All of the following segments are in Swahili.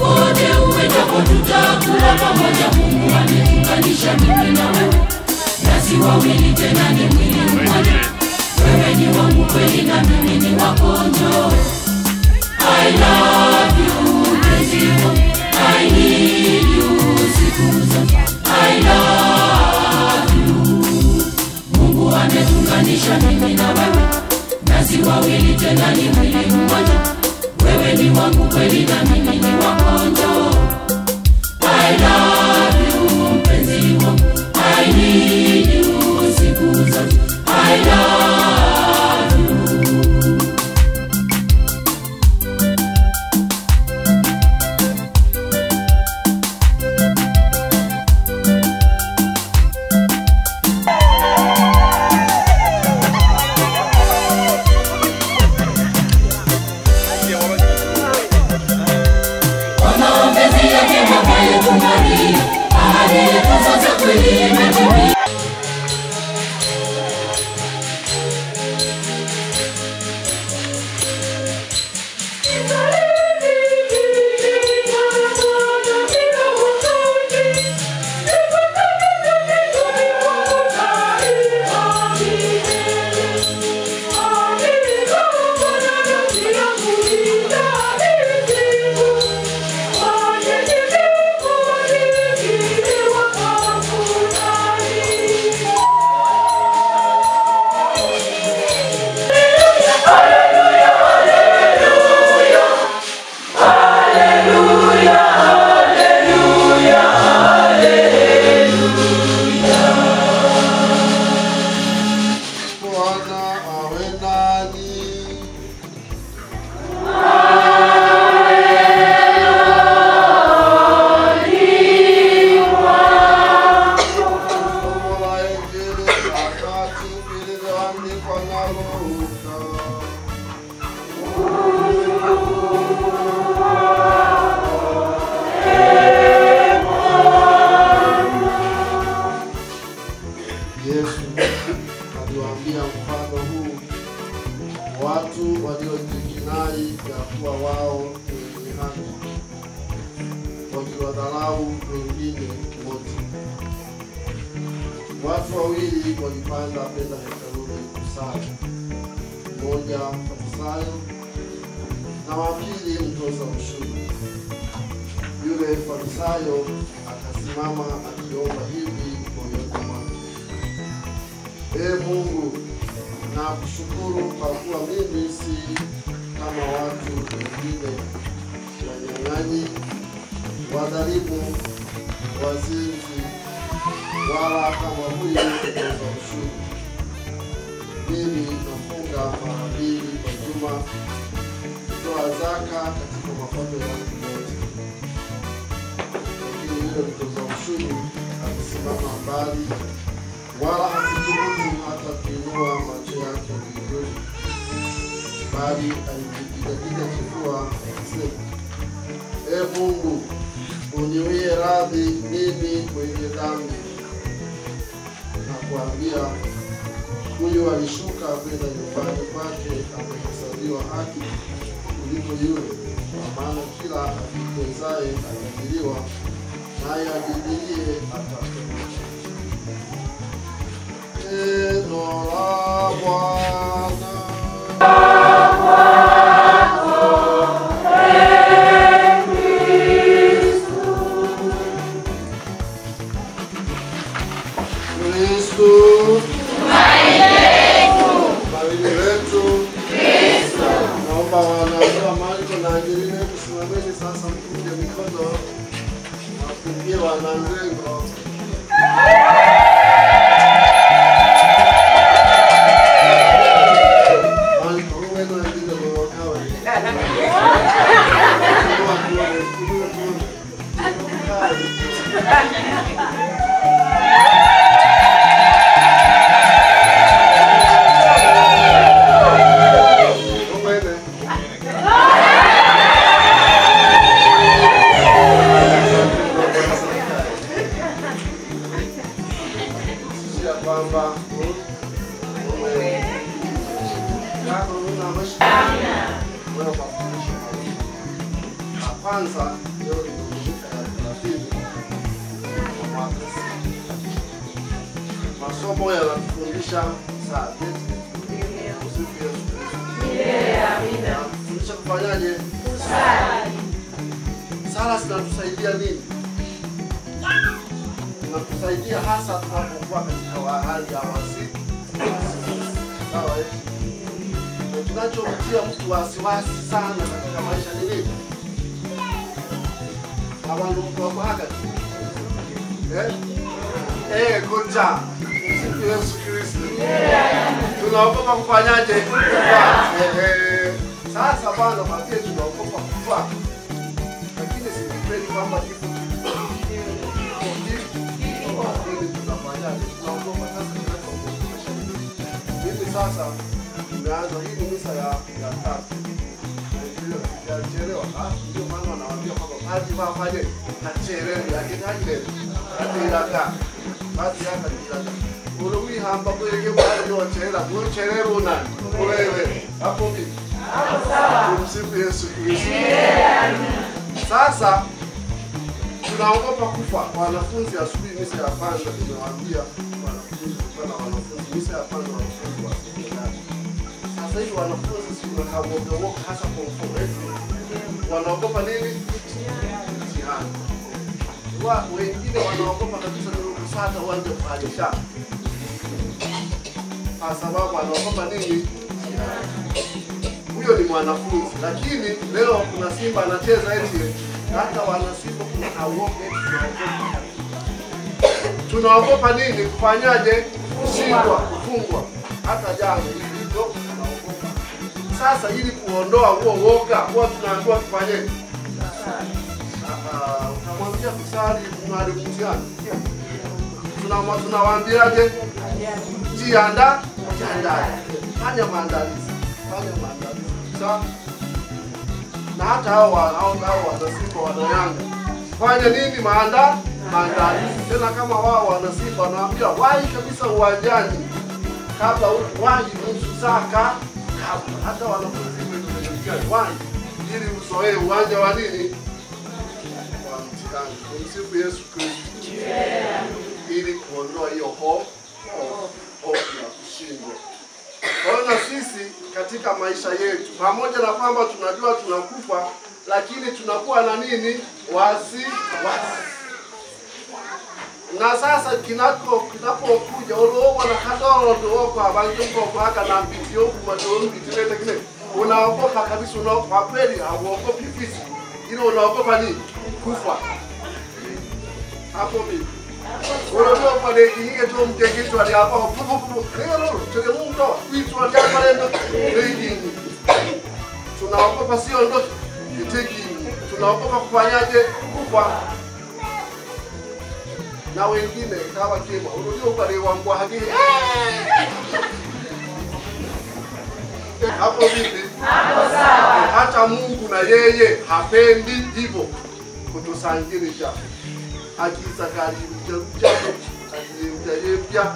Popote uendapo tutakuwa pamoja. Mungu ametuunganisha mimi na wewe, nasi wawili tena ni mwili mmoja. Wewe ni wangu kweli na mimi ni wako, njoo. I love you, mpenzi wangu. I need you siku zote. I love you. Mungu ametuunganisha mimi na wewe, nasi wawili tena ni mwili mmoja. Wewe ni wangu kweli na mimi ni wako, njoo. I love you, mpenzi wangu. I need you siku zote. I love you. Watu waliojikinai ya kuwa wao ni haki, wakiwadharau wengine wote. Watu wawili walipanda kwenda hekaluni kusali, mmoja Farisayo na wa pili mtoza ushuru. Yule Farisayo akasimama akiomba hivi moyoni mwake: Ee Mungu, nakushukuru kwa kuwa mimi si kama watu wengine, wanyang'anyi, wadhalimu, wazinzi, wala kama huyu mtoza ushuru. Mimi nafunga mara 2 kwa juma, kutoa zaka katika mapato yangu yote. Lakini yule mtoza ushuru alisimama mbali, wala hakuthubutu hata kuinua macho yake mbinguni, bali alijipiga kifua akisema: Ee Mungu, uniwie radhi mimi mwenye dhambi. Na kuambia, huyu alishuka kwenda nyumbani kwake amehesabiwa haki kuliko yule, kwa maana kila ajipezaye atajiriwa, naye ajidirie atapewa. Neno la Bwana. Sasa mpunge mikono na kupungia wananzengo. kwanza leo ni Dominika ya 30 kwa mwaka C. Masomo yanatufundisha saa fundisha kufanyaje? Sala zinatusaidia nini? Zinatusaidia hasa tunapokuwa katika hali ya wasi. Sawa eh? Tunachomtia mtu wasiwasi sana katika maisha ni nini? Abantu mko haka. Kocha. Siku Yesu Kristo. Tunaogopa kufanyaje? Sasa bwana mwambie tunaogopa kufa. Lakini si kweli kwamba kifo tunafanyaje? Tunaogopa sasa tunaogopa. Mimi sasa nimeanza hii ni misa ya 3. Ndio chelewa. Ndio maana wanawaambia kwamba hadi wafanye achelewe akitaje atiraga. Basi hapa ndio. Uruwi hamba kwege bali yochera, yochera unani. Wewe hapo vipi? Hapo sawa. Tumsifu Yesu Kristo. Sasa tunaogopa kufa. Wanafunzi asubuhi misa ya kwanza nimewaambia wanafunzi misa ya kwanza wanafunzi wa sekondari. Sasa hivi wanafunzi si tunakaogopa hasa kwa mfano wanaogopa nini? Mtihani. Wengine wanaogopa kabisa kusata uanze kuhalisha. Kwa sababu wanaogopa nini? Huyo ni mwanafunzi. Lakini leo kuna Simba anacheza eti hata wana Simba kuna hawoke tunaogopa nini? Kufanyaje? Kushindwa, kufungwa. Hata jana hivyo tunaogopa. Sasa ili kuondoa huo woga, huwa tunaambiwa tufanyeje? Utamwambia kusali mwalimu mtihani. Tunawaambiaje? Jiandae. Fanya maandalizi. Sawa? Na hata hao wanasimba wanayanga. Fanya nini? Maandalizi. Tena kama wao wanasimba wanaambia wahi kabisa uwanjani kabla wahi nusu saa kabla. Hata wanafunzi wetu wahi ili uzoee uwanja wa nini? Tumsifu Yesu Kristo. Ili kuondoa hiyo hofu ya kushindwa. Kwa hiyo na sisi katika maisha yetu pamoja na kwamba tunajua tunakufa, lakini tunakuwa na nini? Wasi. Na sasa kinapokuja ulowa na kadoro ndio kwa bangi kwa haka na mbitio kumadoro bitilete kile. Unaogopa kabisa, unaogopa kweli, hauogopi fisi. Ile unaogopa nini? Kufa. Hapo vipi? Unaona pale kinge tu mtegezo ali hapa pupu. Leo tele mungu vitu wa jana leo ndio. Tunaogopa sio ndo kiteki. Tunaogopa kufanyaje? Kufa. Na wengine kama kema unajua pale wangu hadi hapo vipi? Hapo sawa. Hata Mungu na yeye hapendi hivyo kutusangirisha. Akiza karibu jambo aliyemjia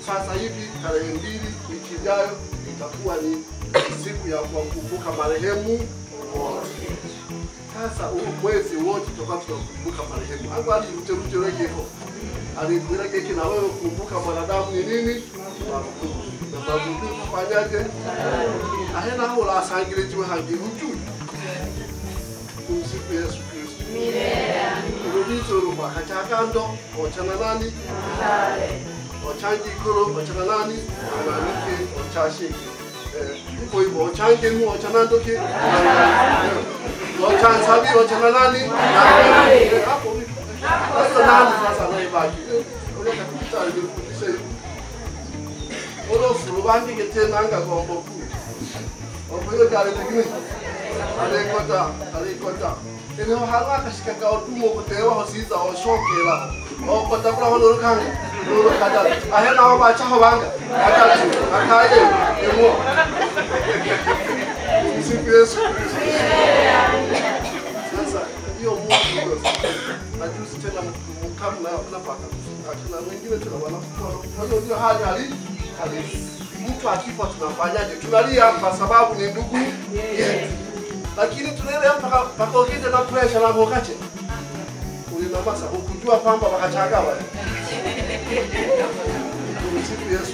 sasa hivi tarehe 2 wiki ijayo itakuwa ni siku ya kukumbuka marehemu wote. Sasa huu mwezi wote tutakuwa tunakumbuka marehemu. Angali uterujereko. Alikuireke na wewe kukumbuka mwanadamu ni nini? Na babu kufanyaje? Ahena hola sangire jiwe hangi uchu. Tumsifu Yesu Kristo. Urudito rupa kachakando ochana nani? Ochangi kuro ochana nani? Ananike ochashiki. Hivyo ochange mu ochana ndoke. Ochan sabi ochana nani? Hapo vipi? Sasa nani sasa naibaki? Ule kakuta alifundisha Olo furubangi getena anga gombo ku. Obuyo gale tekini. Alikota. Eno harwa kashika ka otumo kutewa hosiza oshokela. Okota kula hono rukanga. Nuru kada. Ahena oba chaho banga. Atatu. Akaye. Emo. Siku Yesu Kristo. Sasa hiyo Mungu najuzi tena mkamna napaka. Akina wengine tena wanakuwa ndio hali mtu akifa tunafanyaje? Tunalia kwa sababu ni ndugu yetu. lakini tunaelewa mpaka ukite na pressure na mwokache ulina masa ukujua kwamba wakachaga wale tumsifu Yesu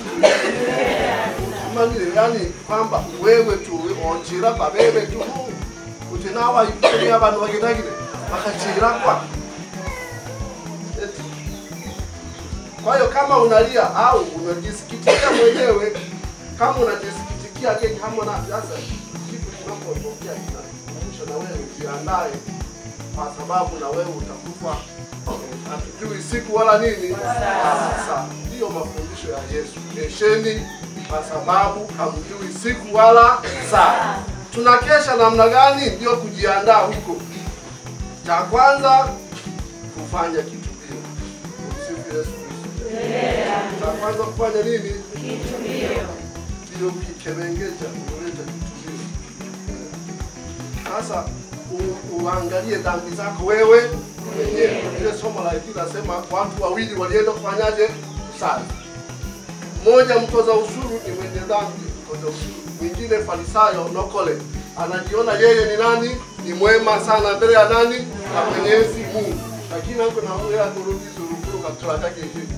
amani yani kwamba wewe tu onjira babebe tu utinawa yukuri abantu bagitagire bakachira kwa hiyo kama unalia au unajisikitikia mwenyewe kama unajisikitikia kile kama na sasa kitu kinapotokea kinakumbusha na wewe ujiandae kwa sababu na wewe utakufa hatujui siku wala nini. Sasa ndio mafundisho ya Yesu, kesheni kwa sababu hamjui siku wala saa. Tunakesha namna gani? Ndio kujiandaa huko. Cha kwanza kufanya kitubio. Msifu Yesu. Cha kwanza kufanya nini? Kitubio. Ndio kikemengeja kuleta kitubio. Sasa uangalie dhambi zako wewe mwenyewe. Ile somo la Injili nasema watu wawili walienda kufanyaje? Kusali. Mmoja mtoza ushuru ni mwenye dhambi, mtoza ushuru. Mwingine Farisayo nokole. Anajiona yeye ni nani? Ni mwema sana mbele ya nani? Na Mwenyezi Mungu. Lakini hapo na huyo akurudi zurukuru katula take hivi.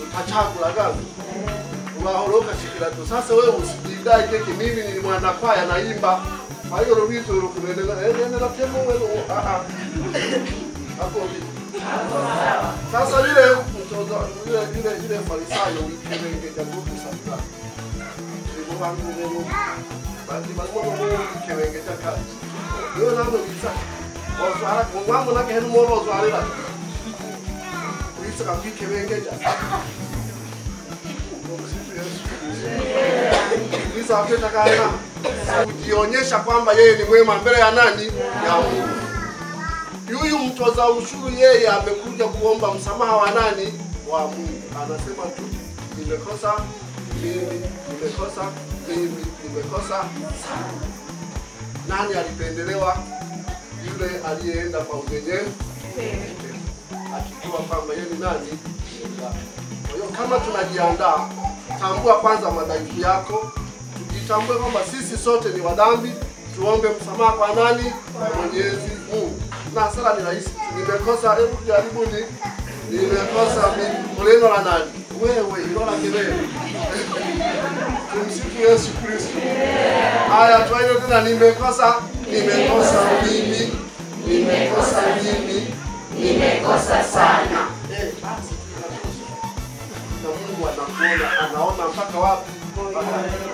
Utachagula gani? Unahoroka shikirato. Sasa wewe usijidai keki mimi ni mwana kwaya naimba. Kwa hiyo rudi zurukuru nenda temo wewe. Hapo vipi? Sasa yule mtoza yule Farisayo wikemengeja nguvu sana. Ndio wangu leo. Basi mwanzo kiwengeja kazi. Ndio nalo bisa. Wazara mwanzo na kehemu moro wazara. Kuisa kama kiwengeja. Bisa afeta kaena. Kujionyesha kwamba yeye ni mwema mbele ya nani? Ya Mungu. Huyu mtoza ushuru yeye amekuja kuomba msamaha wa nani? Wa Mungu. Anasema tu nimekosa mimi, nimekosa sana. Nani alipendelewa? Yule aliyeenda kwa unyenyekevu. Akijua kwamba yeye ni nani? Kwa hiyo kama tunajiandaa, tambua kwanza madhaifu yako. Tujitambue kwamba sisi sote ni wadhambi, tuombe msamaha kwa nani? Kwa Mwenyezi Mungu. Na sala ni rahisi. Nimekosa, hebu jaribuni. Nimekosa mimi. Mleno la nani? Wewe, ilola kelele. Tumsifu Yesu Kristo. Haya tuaje tena nimekosa mimi. Nimekosa sana. Na Mungu anakuona, anaona mpaka wapi?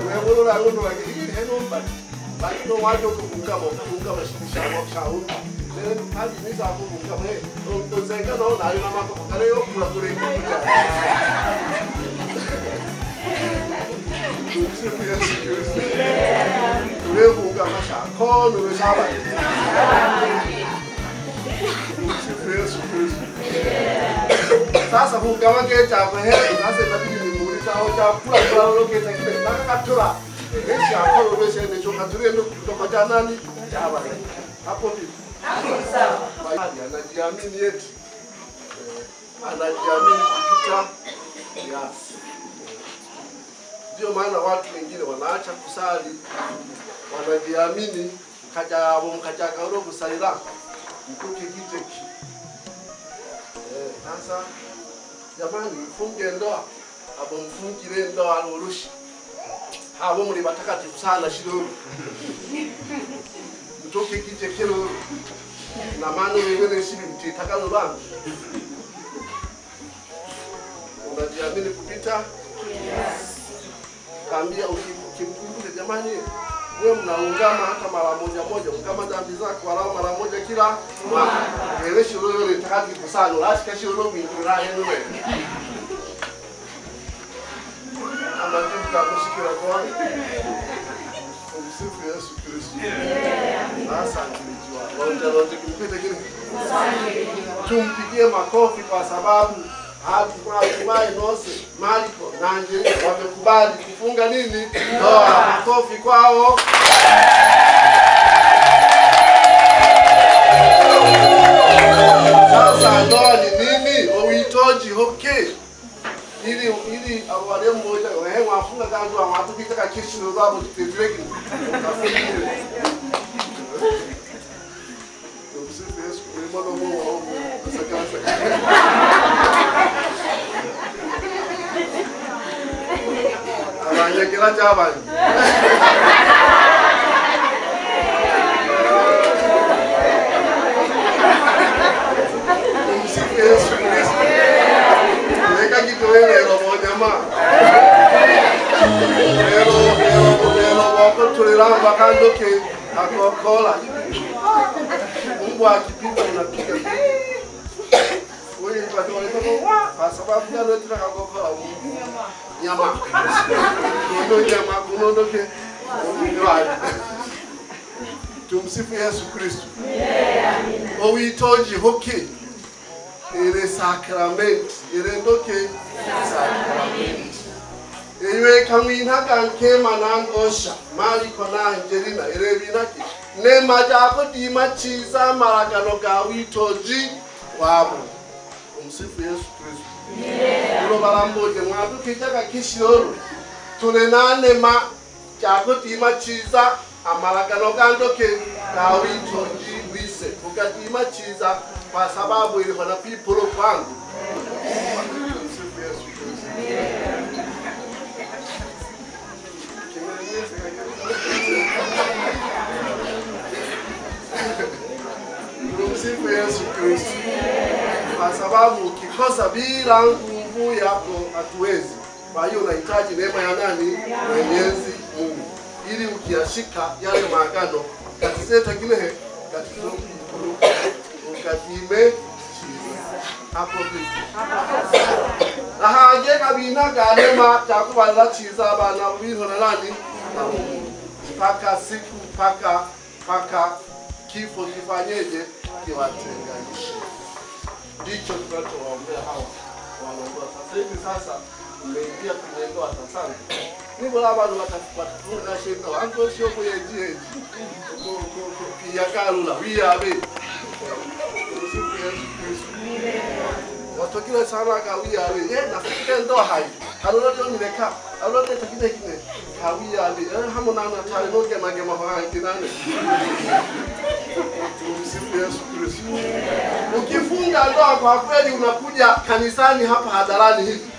Wewe unaona lakini henomba. Bali ndo waje kufunga mashikisha mwakao. Leo hadi ni za kufunga mwe. Ndio naona alina mambo kale yo kula kule kuja. Wewe funga mashako ndio shaba. Yesu Kristo. Sasa funga wake cha kwa heri sasa inabidi nimuuliza hoja kula loke takile nakatola. Yesu akoro wewe ndio chokatulie ndio kutoka janani jaba. Hapo vipi? Hapo sawa. Anajiamini yetu. Anajiamini kupita kiasi. Ndio maana watu wengine wanaacha kusali. Wanajiamini mkaja kauro kusalira. Mkuke kiteki. Sasa jamani mfunge ndoa. Abo mfungire ndoa alurushi. Habo muri batakatifu sana shiruru. Mtoke kitekero na maana wewe ni shibi mtitakalo bangu. Unajiamini kupita? Yes. Kaambia ukimkumbuka jamani wewe mnaungama hata mara moja kama dhambi zako wala mara moja kila mwaka. Wewe shiruru ni takatifu sana. Lazima shiruru mwingine yenu wewe. Anataka kushikira kwa Msifu Yesu Kristo. Asante Bwana. Wote kumpita kile. Tumpigie makofi kwa sababu hatimaye Nose, Mariko na Angelina wamekubali kufunga nini? Ndoa. Makofi kwao. Sasa ndoa ni nini? Uhitaji okay. Ili awale mmoja wewe wafunga kanzu amatu kitaka kishi ndo babo tutetreki. mono mo saka. Abanye kila jabani. Yesu Kristo. Leka kitowele robo nyama. Lero wako tulilamba kando ke akokola. Mungu akipita unapiga. Wewe kwa kwa sababu ya leo tunakakokola nyama. Kunondo ke. Tumsifu Yesu Kristo. Oh, we told you, okay. Ere sacrament, ere ndoke sacrament. Ewe kamwina kanke manangosha, mali kona Angelina, ere binaki. Ne majako di machiza maragano ga witoji wabo. Umsifu Yesu Kristo. Ulo baramboje mwadu kitaka kishoro. Tunenane ma jako di machiza amaragano ga ndoke ga witoji wise. Ukati machiza kwa sababu ilikuwa na people kwangu. Tumsifu Yesu Kristo. Kwa sababu ukikosa bila nguvu yako hatuwezi. Kwa hiyo unahitaji neema ya nani? Mwenyezi Mungu. Ili ukiyashika yale maagano katiseta kile katika ukatime hapo vipi ahaje kabina galema takubalira chiza abana biho na nani mpaka siku mpaka kifo kifanyeje kiwatenganishe. Ndicho tunachowaombea hawa wanaongoza sasa hivi. Sasa mmeingia kwenye ndoa sasa ni bora abantu batafuna shendo ango sio kuyeje ya karula wiabe. Watokile sana kawia ale na fikendo hai alolo ndio nimeka alolo takide kine kawia ale hamona na tale no gema gema kwa kinane. Tumsifu Yesu Kristo. Ukifunga ndoa kwa kweli unakuja kanisani hapa hadharani hivi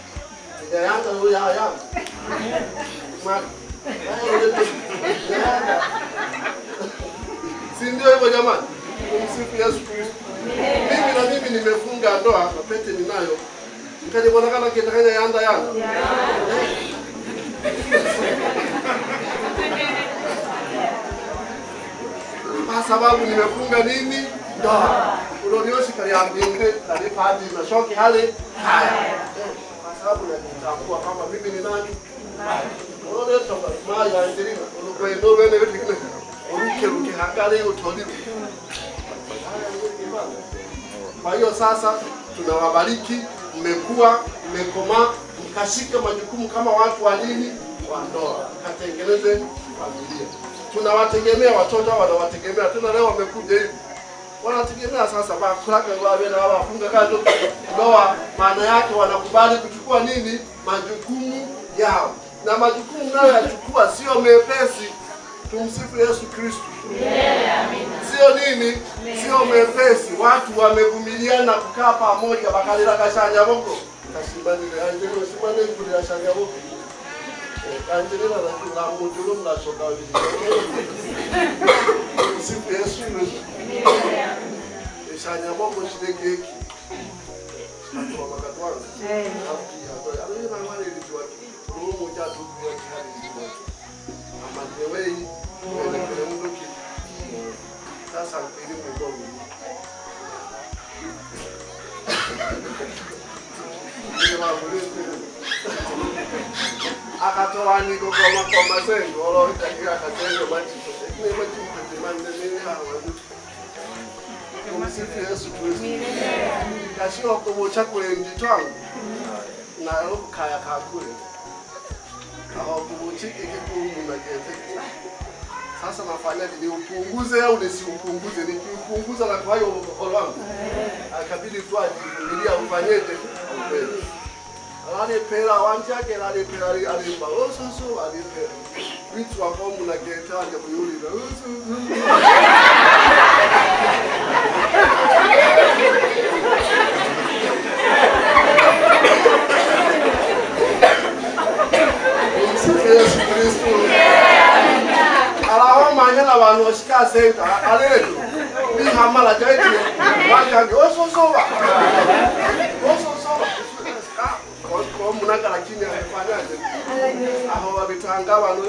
yanga huyo yanga si ndio hivyo jamani? Tumsifu Yesu Kristo. Mimi nimefunga ndoa na pete ninayo. Mkanibonekana kitakanya yanda yanga. Kwa sababu nimefunga nini? Ndoa. Ulonioshi kali ambinge kali padi na shoki hale haya. Kwa sababu natambua kama mimi ni nani? Unaona toka mali ya Angelina. Unakwenda wewe vitu kile. Uruke hangale utolipo. Kwa hiyo sasa tunawabariki, mmekuwa, mmekomaa, mkashika majukumu kama watu wa nini? Wa ndoa. Katengeneze familia. Tunawategemea watoto wanawategemea. Tena leo wamekuja hivi. Wanategemea sasa bakulaka ngwabe na wafunga kando ndoa, maana yake wanakubali kuchukua nini? Majukumu yao. Na majukumu nayo yachukua sio mepesi. Tumsifu Yesu Kristo. Sio nini? Sio mepesi. Watu wamevumiliana kukaa pamoja bakalira kashanya boko. Kashibani Angelina simane kulia shanya boko. Angelina na mudulu mnashoka hivi. Tumsifu Yesu Kristo. Shanya boko shidegeki. Kwa makatwana. Alina mali ilikuwa rumu tatu kwa hali hiyo. Amadewei kwa mnduki. Sasa elimu ndio akatoa niko kwa mazengo olo itakira kazengo machi ni machi kutemande nini hawa kumsifu Yesu Kristo kashio kwa chakula njitwangu na kaya kakule hawa kubuchiki kikumu na gete. Sasa nafanya ni upunguze au nisiupunguze? Nikiupunguza na kwa hiyo wangu akabidi tu ajivumilia ufanyeje upende. Ale pera wanjake ale pera ale baoso ale pera. Vitu ambavyo mnagetaje kuyuli na abantu washika center alele ni hamala jaiti wakange ososoba kwa munaka lakini amefanyaje aho wabitanga abantu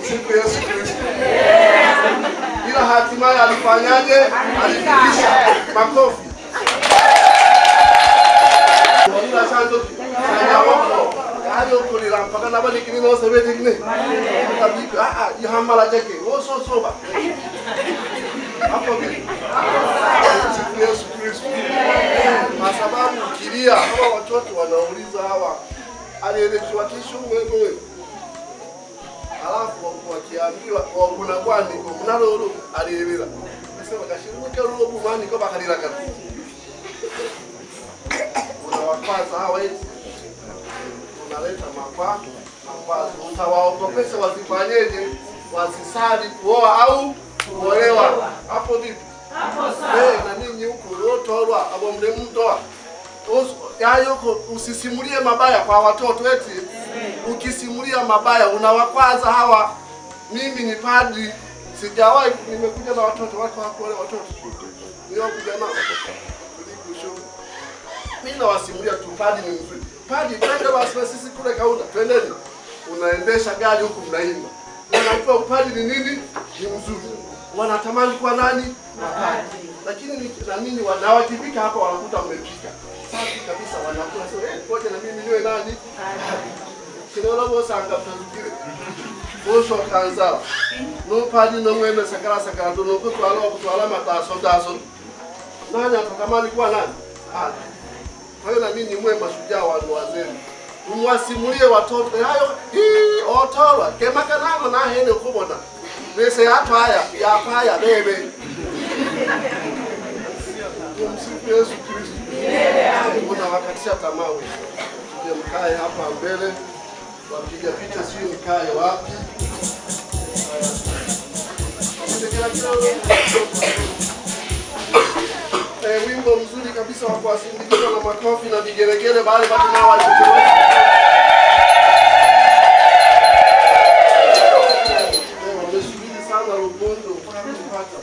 siku Yesu Kristo ila hatimaye alifanyaje alifikisha makofi wala santo sanyawo ayo kulira mpaka nabali kinino sebete kine tabibi ihamala jake ososoba hapo vipi siku Yesu Kristo kwa sababu kilia hawa watoto wanauliza hawa alielekezwa kisho wewe alafu wakiambiwa kuna kwani kuna lolo alieleza nasema kashiruka lolo bumani kwa bakalira kati unawakwaza hawa eti unaleta makwazo utawaogopesha wasifanyeje wasisali kuoa au kuolewa hapo vipi hapo sawa na ninyi huko lotolwa abo mlemtoa yayoko usisimulie mabaya kwa watoto eti ukisimulia mabaya unawakwaza hawa mimi ni padri sijawahi nimekuja na watoto wako wale watoto ndio kuja nao kulikusho mimi nawasimulia tu padri ni mzuri padri twende basi sisi kule kaunda twendeni unaendesha gari huku mnaimba wanapewa padri ni nini ni mzuri wanatamani kwa nani mapadri lakini na nini wanawajibika hapa wanakuta mmepika safi kabisa wanakula sio ngoja na mimi niwe nani kinolo bosanga tuzukire bosho kanza no padi no mweme sakara ndo no kutwala mataso nani atakamani kuwa nani kwa hiyo na mimi ni mwema shujaa wa wazee umwasimulie watoto hayo otolwa kemaka namo na hene kubona bese hata haya bebe Msifu Yesu Kristo. Kuna wakati tamaa wewe. Ndio mkae hapa mbele. Wapiga picha sio mkae wapi? Wimbo mzuri kabisa wa kuwasindikiza na makofi na vigelegele bali watu nao walichukua. Wamesubiri sana Rubondo mpaka kupata.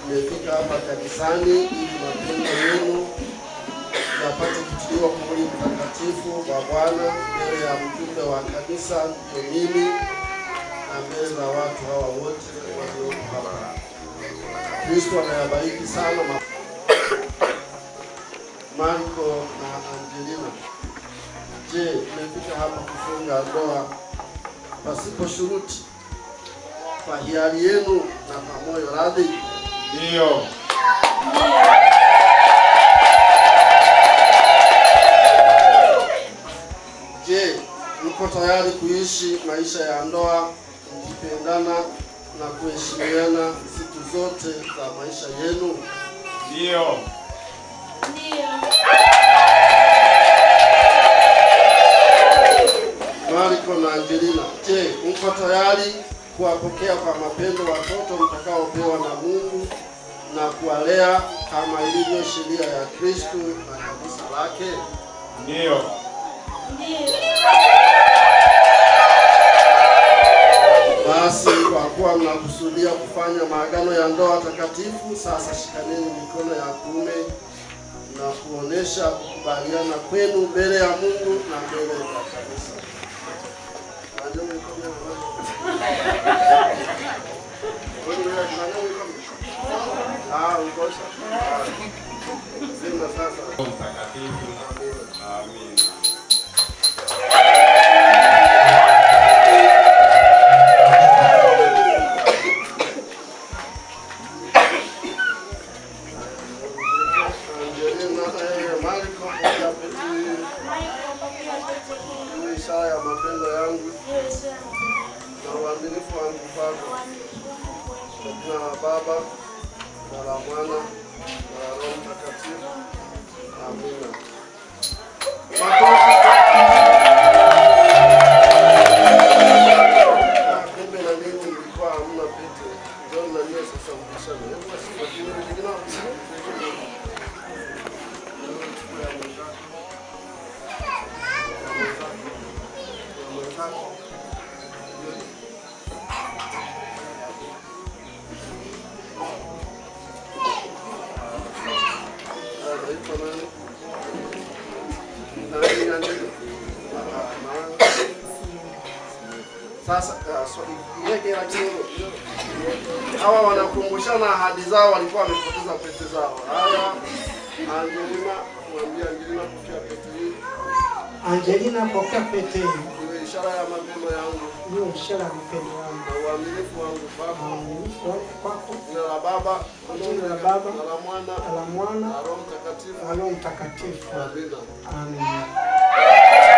Nimefika hapa kanisani ili mapendo yenu yapate kutiliwa kwa mwili mtakatifu wa Bwana mbele ya mjumbe wa kanisa ndio mimi na mbele za watu hawa wote walioko hapa. Kristo anayabariki sana Marco na Angelina. Je, nimefika hapa kufunga ndoa pasipo shuruti kwa hiari yenu na kwa moyo radhi? Ndio. Je, mko tayari kuishi maisha ya ndoa mkipendana na kuheshimiana siku zote za maisha yenu? Ndio. Ndio. Marco na Angelina, je, mko tayari kuwapokea kwa mapendo watoto mtakaopewa na Mungu na kuwalea kama ilivyo sheria ya Kristo na kanisa lake? Ndio. Basi kwa kuwa mnakusudia kufanya maagano ya ndoa takatifu, sasa shikaneni mikono ya kuume na kuonesha kukubaliana kwenu mbele ya Mungu na mbele ya kanisa. Amin. Ishara ya mapendo yangu na uaminifu wangu kwako, kwa jina la Baba na la Mwana na la Roho Mtakatifu. Amina. Kumbe na mimi nilikuwa hamna pete. Ndio na mimi sasa mkishana. Hebu asikie kingine. Sasa hawa wanakumbushana ahadi zao, walikuwa wamepoteza pete zao. Haya, Angelina, mwambie Angelina pokea pete hii. Angelina, pokea pete hii. Iwe ishara ya mapendo yangu. Iwe ishara ya mapendo yangu. Na uaminifu wangu kwako. Uaminifu wangu kwako. Jina la Baba, jina la Baba, na la Mwana, na la Mwana, na Roho Mtakatifu. na Roho Mtakatifu. Amina. Amen.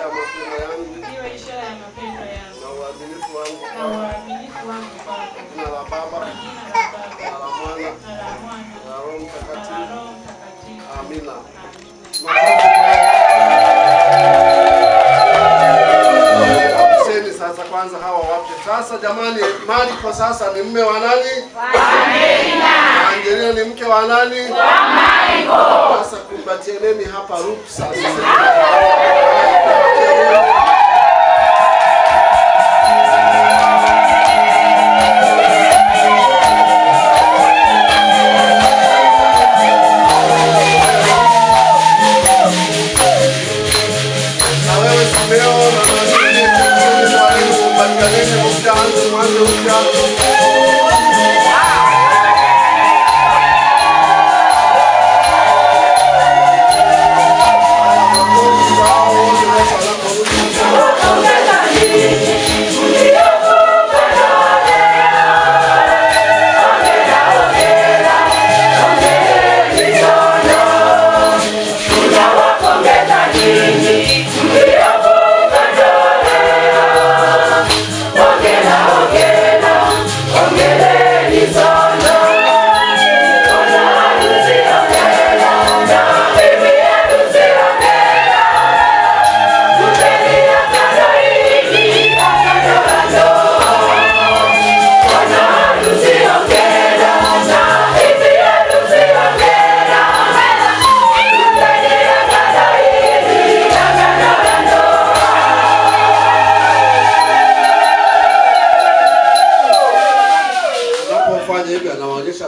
Iwe ishara ya mapendo yangu. Na uaminifu wangu Na uaminifu wangu kwako. Jina la Baba, Kwa jina la Baba, na la Mwana, na la Mwana, na Roho na Mtakatifu. la Roho Mtakatifu. Amina. Sasa sasa kwanza hawa wape. Sasa jamani, Mariko sasa ni mume wa nani? Wa Angelina. Angelina ni mke wa nani? Wa Mariko. Sasa kumbatianeni hapa ruksa.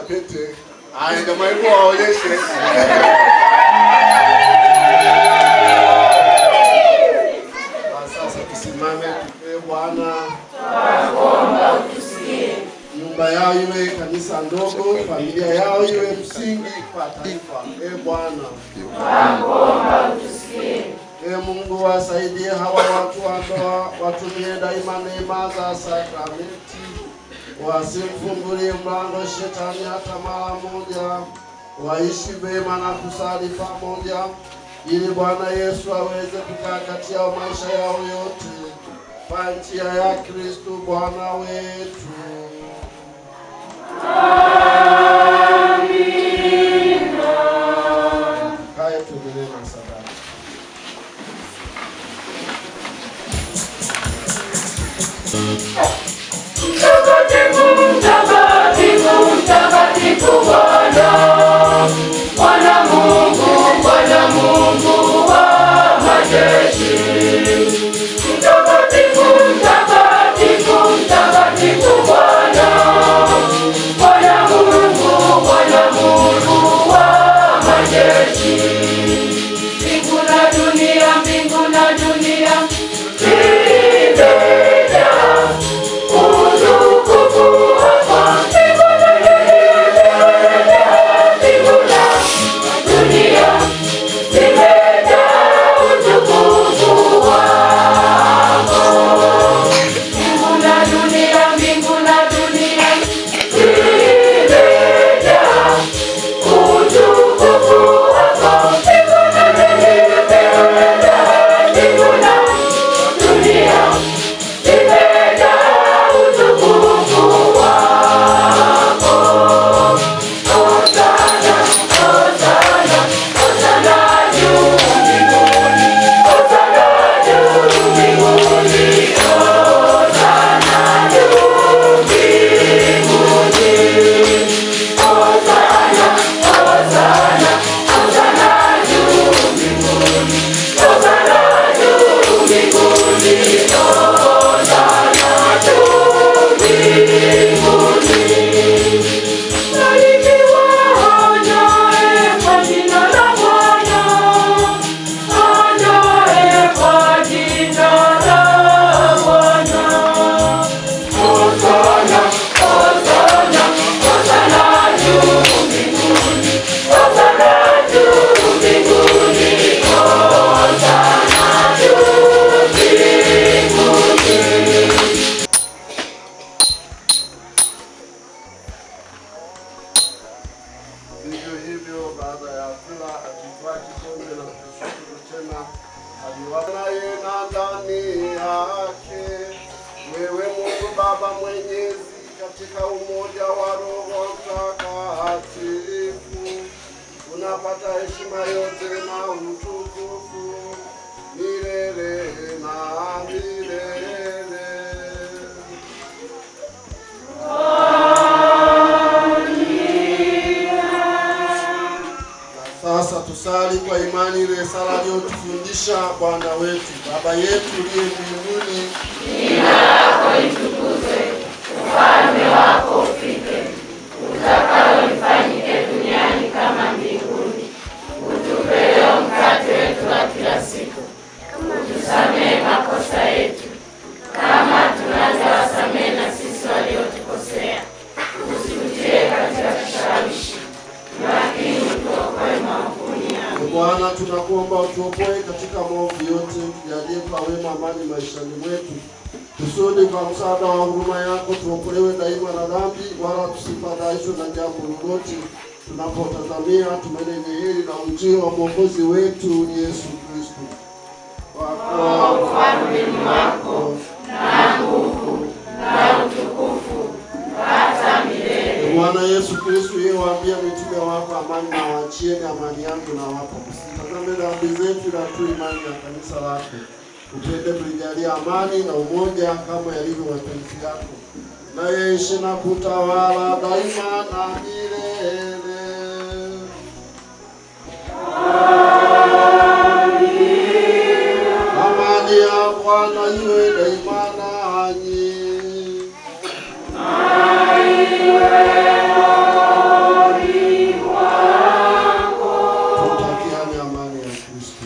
Pete. Haya kama hivyo waonyeshe. Sasa tusimame tupe Bwana. Tunakuomba utusikie. Nyumba yao iwe kanisa ndogo, familia yao iwe msingi kwa taifa. Bwana. Tunakuomba utusikie. Mungu wasaidie hawa watu wa ndoa, watumie daima neema za sakramenti. Wasimfungulie mlango shetani hata mara moja, waishi vema na kusali pamoja, ili Bwana Yesu aweze kukaa kati yao maisha yao yote, kwa njia ya Kristo Bwana wetu. Amina. nchi. Mbingu na dunia, mbingu na dunia zimejaa utukufu wako. Mbingu na dunia zimejaa utukufu wako. Mbingu na dunia, mbingu na dunia zimejaa utukufu wako. Mbingu na dunia zimejaa utukufu wako. Hosana, hosana, hosana juu mbinguni, hosana juu mbinguni, hosana juu mbinguni, hosana, hosana, hosana juu mbinguni, hosana juu mbinguni, hosana juu mbinguni. Barikiwa ajaye kwa jina la Bwana, ajaye kwa jina la Bwana. Hosana, hosana, hosana juu mbinguni, hosana juu mbinguni, hosana juu mbinguni. Vivyo hivyo baada ya kula akitwaa kikombe na kushukuru tena, aliwapa naye na ndani yake. Wewe Mungu Baba Mwenyezi, katika umoja wa Roho Mtakatifu, unapata heshima yote na utukufu milele na milele. Sasa tusali kwa imani ile sala aliyotufundisha Bwana wetu. Baba yetu uliye mbinguni, Jina lako litukuzwe, ufalme wako ufike, utakalo lifanyike duniani kama mbinguni. Utupe leo mkate wetu wa kila siku. Utusamehe makosa yetu kama tunavyowasamehe na sisi waliotukosea. Usitutie katika kishawishi, lakini utuokoe maovuni. Amina. Bwana tunakuomba utuokoe katika maovu yote, tujalie kwa wema amani maishani mwetu, kusudi kwa msaada wa huruma yako tuokolewe daima na dhambi, wala tusifadhaishwe na jambo lolote, tunapotazamia tumaini hili la ujio wa Mwokozi wetu Yesu Kristo. Ufalme ni wako na nguvu na utukufu hata milele. Bwana Yesu Kristo, yeye waambia mitume wako, amani na waachieni, amani yangu na wapa. Msitazame dhambi zetu, ila tu imani ya kanisa lako. Upende kulijalia amani na umoja kama yalivyo mapenzi yako, na yeishi na kutawala daima na milele. Amani ya Bwana iwe daima nanyi. Tutakiane amani ya Kristo.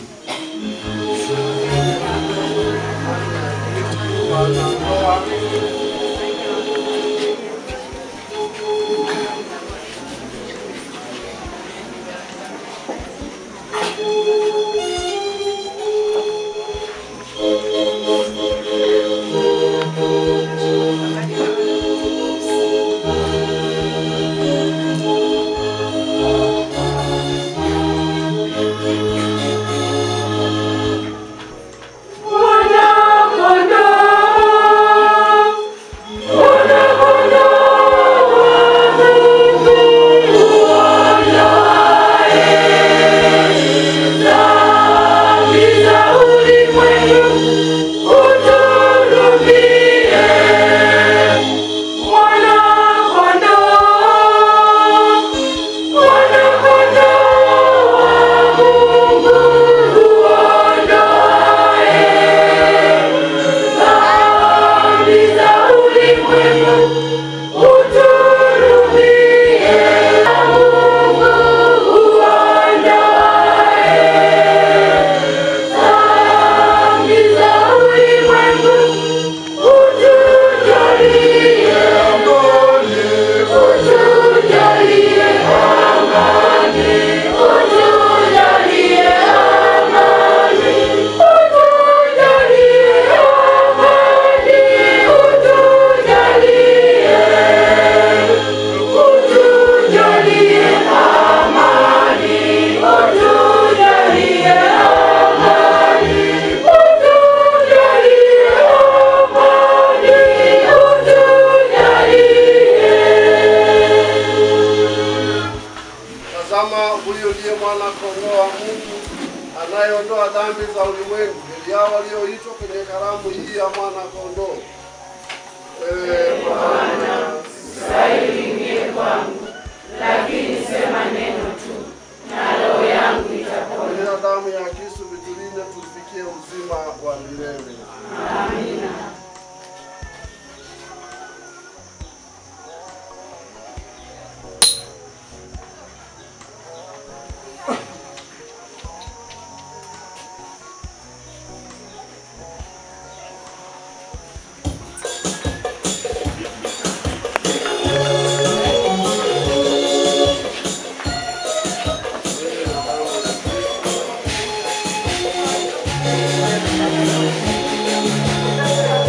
mwanakondoo wa Mungu anayeondoa dhambi za ulimwengu. Heri hao walioitwa kwenye karamu hii ya mwana-kondoo. Ewe Bwana, Stahili ingie kwangu, lakini sema neno tu, na roho yangu itapona. kwa damu ya Kristo vitulinde tufikie uzima wa milele. Amina. Amen.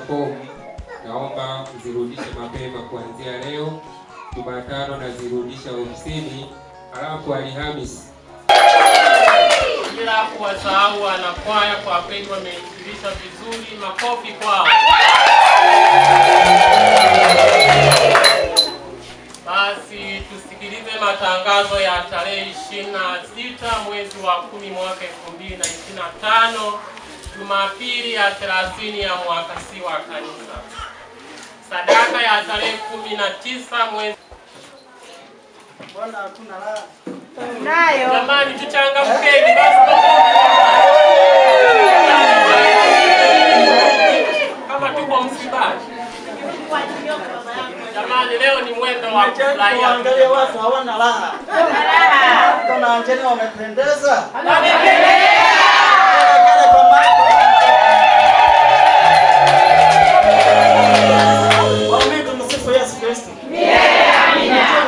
fomu, naomba mzirudishe mapema kuanzia leo. Jumatano nazirudisha ofisini, halafu Alhamisi. Bila kuwasahau wanakwaya, kwa kweli wameikilisha vizuri, makofi kwao. Basi tusikilize matangazo ya tarehe 26 mwezi wa 10 mwaka 2025, Jumapili ya 30 ya mwaka C wa kanisa. Sadaka ya tarehe 19 mwezi. Bwana hakuna la. Nayo. Jamani tuchangamkeni basi. Kama tuko msibani. Jamani leo ni mwendo wa kufurahia. Angalia watu hawana raha. Kuna Angela wamependeza.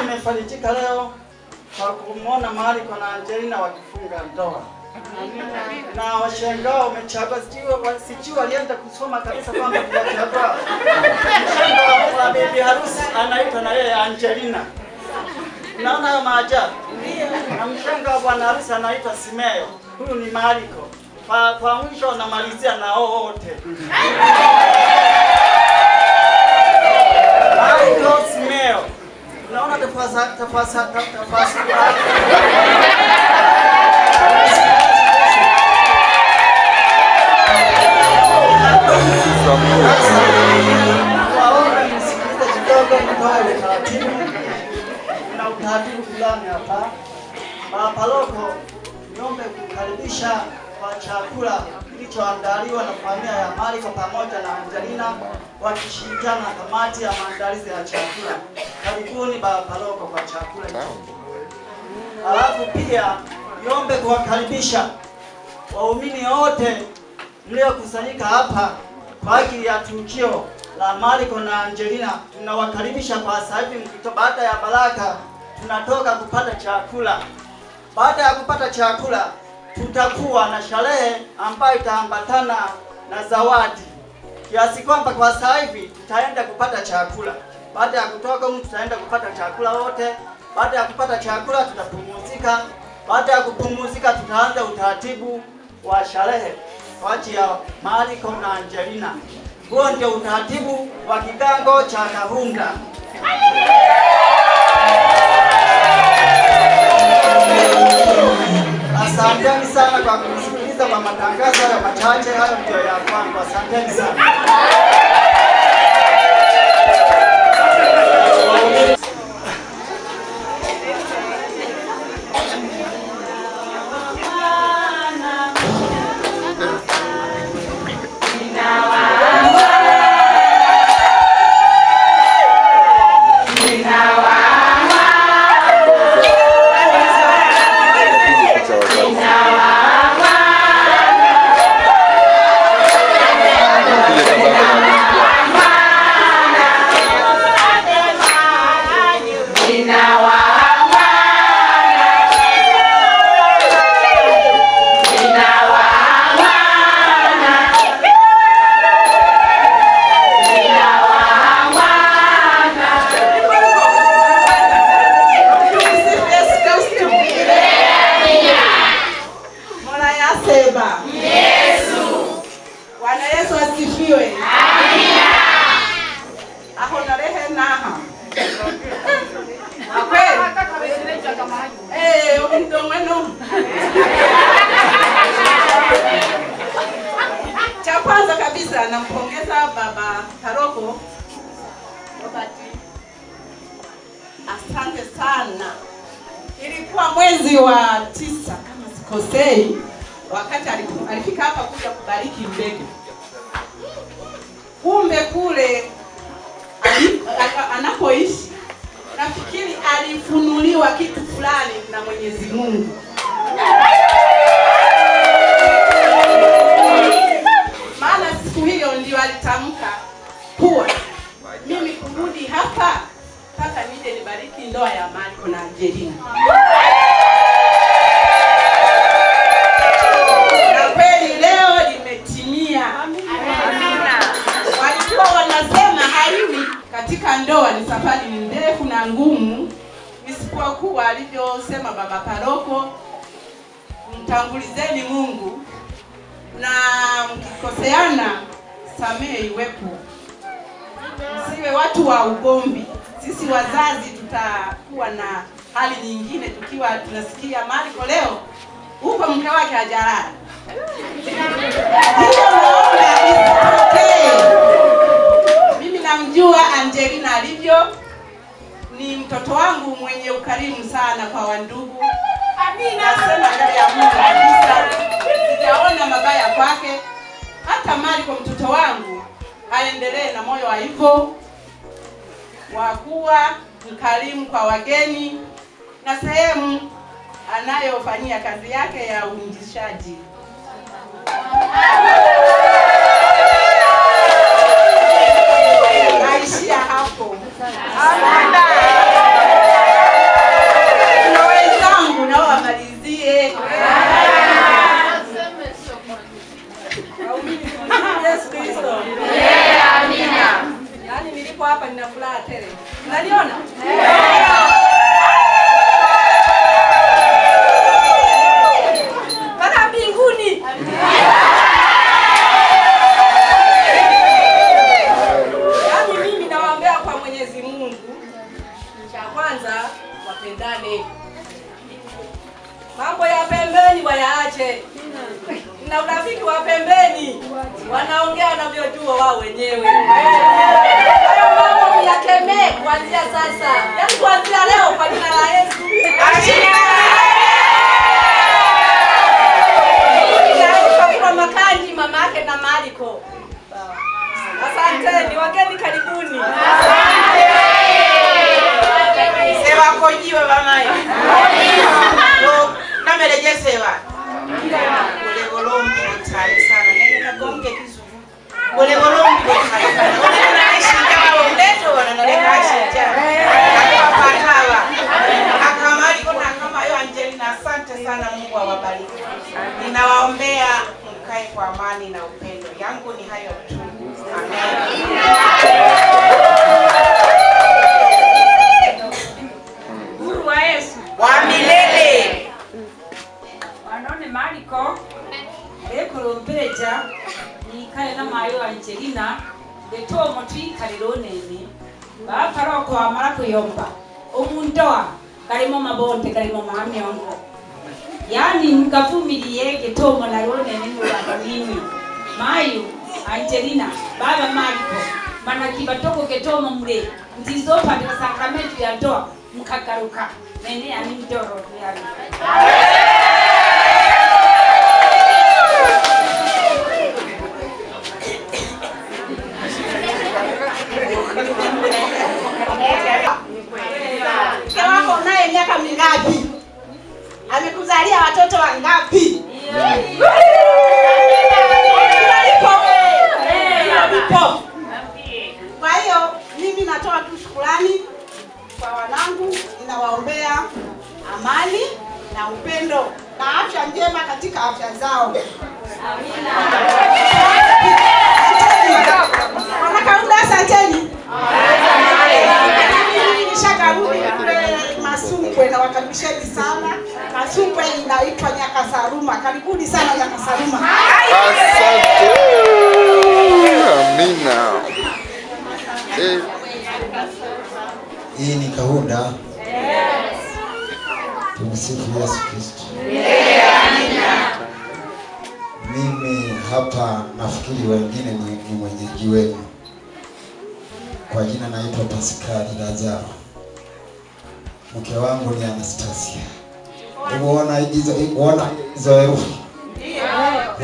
Nimefarijika leo kwa kumwona mahali kuna Angelina wakifunga ndoa. Na washangao umechagua sijui walienda kusoma kanisa kwamba tunachagua. Mshangao wa bibi harusi anaitwa na yeye Angelina. Naona hayo maajabu. Na mshangao wa bwana harusi anaitwa Simeo. Huyu ni Mariko. Kwa mwisho namalizia na wote. Mariko Simeo. Naona tafasa. Waona nisikilize kidogo mtoe utaratibu. Na utaratibu fulani hapa. Paroko niombe kukaribisha kwa chakula kilichoandaliwa na familia ya Mariko pamoja na Angelina wakishirikiana na kamati ya maandalizi ya chakula. Karibuni Paroko kwa chakula hicho. Alafu pia niombe kuwakaribisha waumini wote mliokusanyika hapa kwa ajili ya tukio la Mariko na Angelina. Tunawakaribisha kwa sasa hivi, baada ya baraka tunatoka kupata chakula. Baada ya kupata chakula tutakuwa na sherehe ambayo itaambatana na zawadi. Kiasi kwamba kwa sasa hivi tutaenda kupata chakula. Baada ya kutoka huko tutaenda kupata chakula wote. Baada ya kupata chakula tutapumzika. Baada ya kupumzika tutaanza utaratibu wa sherehe kwa ajili ya Mariko na Angelina. Huo ndio utaratibu wa kigango cha Kahunga. Asanteni sana kwa kusikiliza kwa matangazo ya machache hayo ndio ya kwangu. Asanteni sana. Cha kwanza kabisa nampongeza baba Paroko. Asante sana. Ilikuwa mwezi wa 9 kama sikosei, wakati alifika hapa kuja kubariki mbegu. Kumbe kule anapoishi nafikiri alifunuliwa kitu fulani na Mwenyezi Mungu. Maana siku hiyo ndio alitamka kuwa mimi kurudi hapa mpaka nije nibariki ndoa ya Mariko na Angelina. Na kweli leo limetimia. Amina. katika ndoa ni safari ni ndefu na ngumu, isipokuwa alivyosema baba paroko, mtangulizeni Mungu na mkikoseana samehe iwepo. Msiwe watu wa ugomvi. Sisi wazazi tutakuwa na hali nyingine tukiwa tunasikia Mariko leo huko mke wake hajalala. Hiyo naona isitokee. Mimi namjua Angelina alivyo, ni mtoto wangu mwenye ukarimu sana kwa wandugu. Nasema mbele ya Mungu kabisa, sijaona mabaya kwake. Hata Mariko mtoto wangu aendelee na moyo wa hivyo wa kuwa mkarimu kwa wageni na sehemu anayofanyia kazi yake ya uinjishaji. Naishia hapo. Na wenzangu nao wamalizie. Yesu Kristo. Amina. Yaani nilipo hapa nina furaha tele. Unaliona? Baba mbinguni. Yaani mimi nawaombea kwa Mwenyezi Mungu. Cha kwanza wapendane. Mambo ya pembeni wayaache. Na urafiki wa pembeni wanaongea wanavyojua wao wenyewe. Hayo mambo miyakemee kuanzia sasa. Yaani kuanzia leo kwa jina la Yesu. Kwa Makanji mama yake na Mariko. Asanteni wageni karibuni. Sewa kojiwe mamaye. Na meleje sewa. Bole bolombi botale sana. Nenda gonge kizungu. Bole bolombi botale sana. Ona naishi kama mleto wana naleka shija. Kwa patawa. Akamali kuna kama yo Angelina, asante sana, Mungu awabariki. Ninawaombea mkae kwa amani na upendo. Yangu ni hayo tu. Amen. Mungu wa Yesu. Wa milele. Wanone Mariko. Ekolombeja. Nikale na mayo Angelina. Beto motwi kaliloneni. Ba paroko amara kuyomba. Omundoa kalimo mabonte kalimo mamyongo. Yani mkavumiliye getomo na loneni mwanamini. Mayo Angelina baba Mariko mana kibatoko getomo mule. Nzizo pande sakramenti ya ndoa mkagaruka. Nene ani mdoro yani. Kama unaye miaka mingapi? Amekuzalia watoto wangapi? Kwa hiyo mimi natoa tu shukrani kwa wanangu, ninawaombea amani na upendo na afya njema katika afya zao. Amina. Wanakaunda asanteni. Nishakarudi kule Masumbwe na wakaribisheni sana. Masumbwe inaitwa Nyakasaruma. Karibuni sana Nyakasaruma. Asante. Amina. Hii ni Kaunda. Tumsifu Yesu Kristo. Mimi hapa nafikiri wengine ni mwenyeji wenu. Kwa jina naitwa Pascal Lazaro. Mke wangu ni Anastasia. Unaona hizo herufi?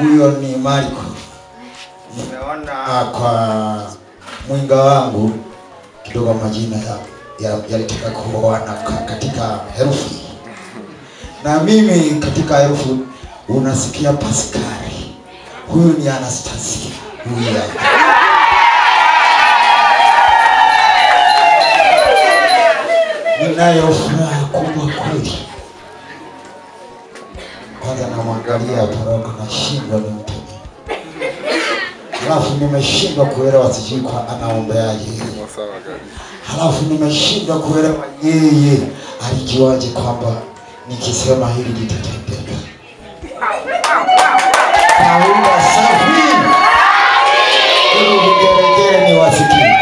Huyo ni Mariko. Nimeona kwa mwinga wangu kidogo majina yalitaka kuoana katika herufi. Na mimi katika herufi unasikia Pascal. Huyu ni Anastasia. Huyu ninayo furaha kubwa kweli. Kwanza namwangalia paroko na shindwa nimpe. halafu nimeshindwa kuelewa sijui kwa anaombeaje. Halafu nimeshindwa kuelewa yeye alijuaje kwamba nikisema hili litatendeka. Kaunda safi. Ili vigeregere ni wasikie.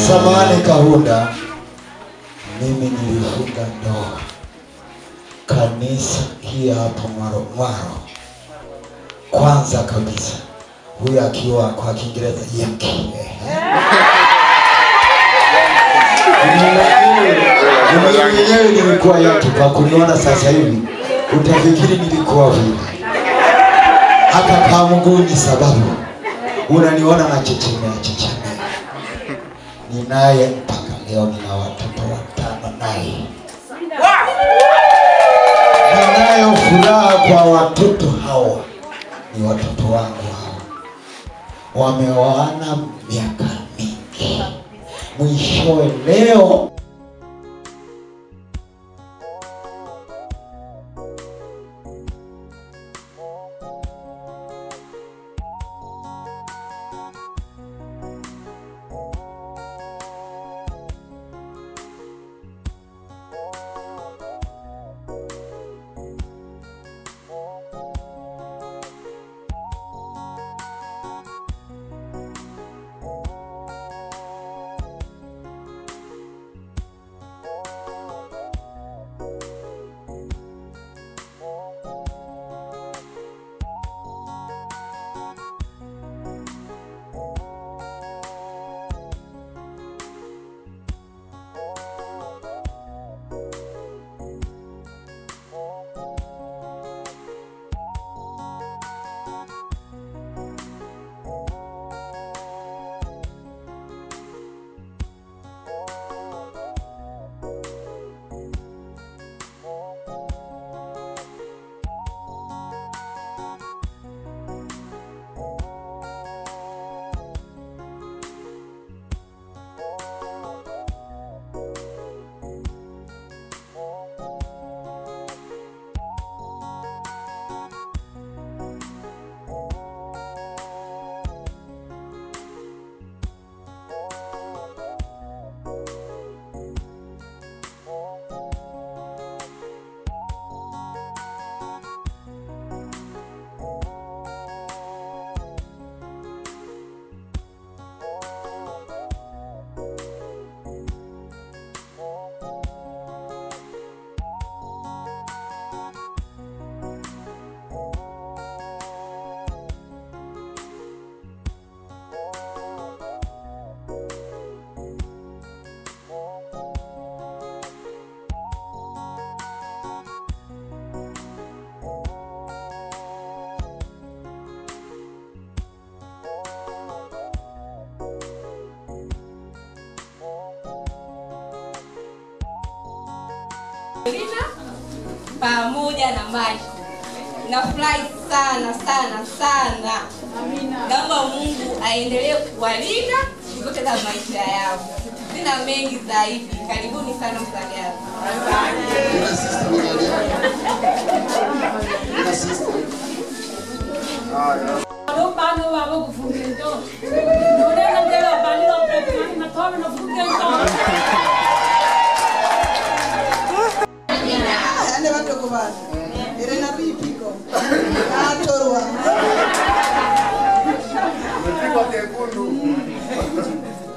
Samahani Kaunda, mimi nilifunga ndoa kanisa hii hapa Mwaro. Kwanza kabisa huyu akiwa kwa Kiingereza yake. Mwenyewe nilikuwa yake, kwa kuniona sasa hivi utafikiri nilikuwa vile. Hata kama mguni sababu unaniona na chechemea. Ninaye mpaka leo nina watoto 5 naye. Ninayo furaha kwa watoto hawa. Ni watoto wangu hawa. Wameoana miaka mingi. Mwishowe leo pamoja na Mariko. Nafurahi sana sana sana. Amina. Naomba Mungu aendelee kuwalinda kupoteza maisha yao. Sina mengi zaidi. Karibuni sana Msagara.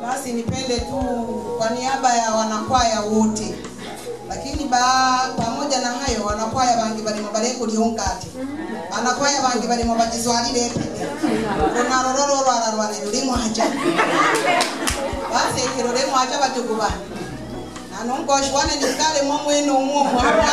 Basi nipende tu kwa niaba ya wanakwaya wote, lakini pamoja na hayo wanakwaya bangi bali mabareko lionkati anakwaya bangi bali mabajizwalile kuna rororo rwararwane limo haja basi kiroremo haja batukubana nanongoshwane nikale momweno mwomo hapa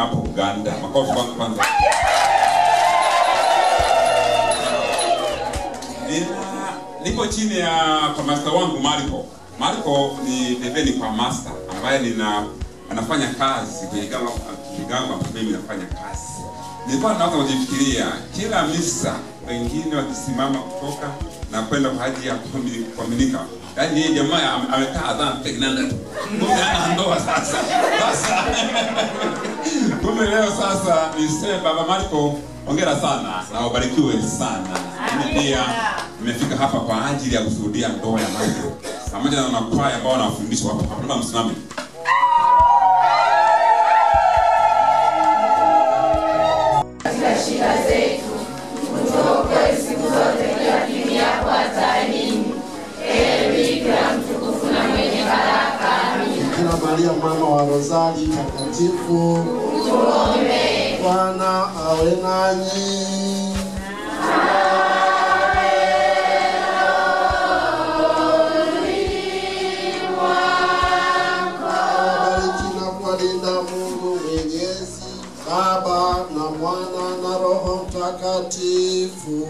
hapo Uganda. Makofi kwanza. Nipo chini ya kwa master wangu Mariko. Mariko ni deveni kwa master. ambaye anafanya kazi kwenye Gamba mimi nafanya kazi. Nilikuwa naanza kujifikiria kila misa wengine wakisimama kutoka na kwenda kwa haji ya kuaminika. Yaani yeye jamaa amekaa adhana tegnanda. Kumbe ana ndoa sasa. Kumbe leo sasa niseme Baba Marco, hongera sana na ubarikiwe sana. Mimi pia nimefika hapa kwa ajili ya kushuhudia ndoa ya Marco. Pamoja na makwaya ambao wanafundishwa hapa. Naomba msimame. Shida zetu utuokoe siku zote lakini yako ataamini. Bikira mtukufu na mwenye baraka, amina. Bikira Maria mama wa Rozari takatifu, tuombe. Bwana awe nanyi. Mungu Mwenyezi, Baba na Mwana na Roho Mtakatifu.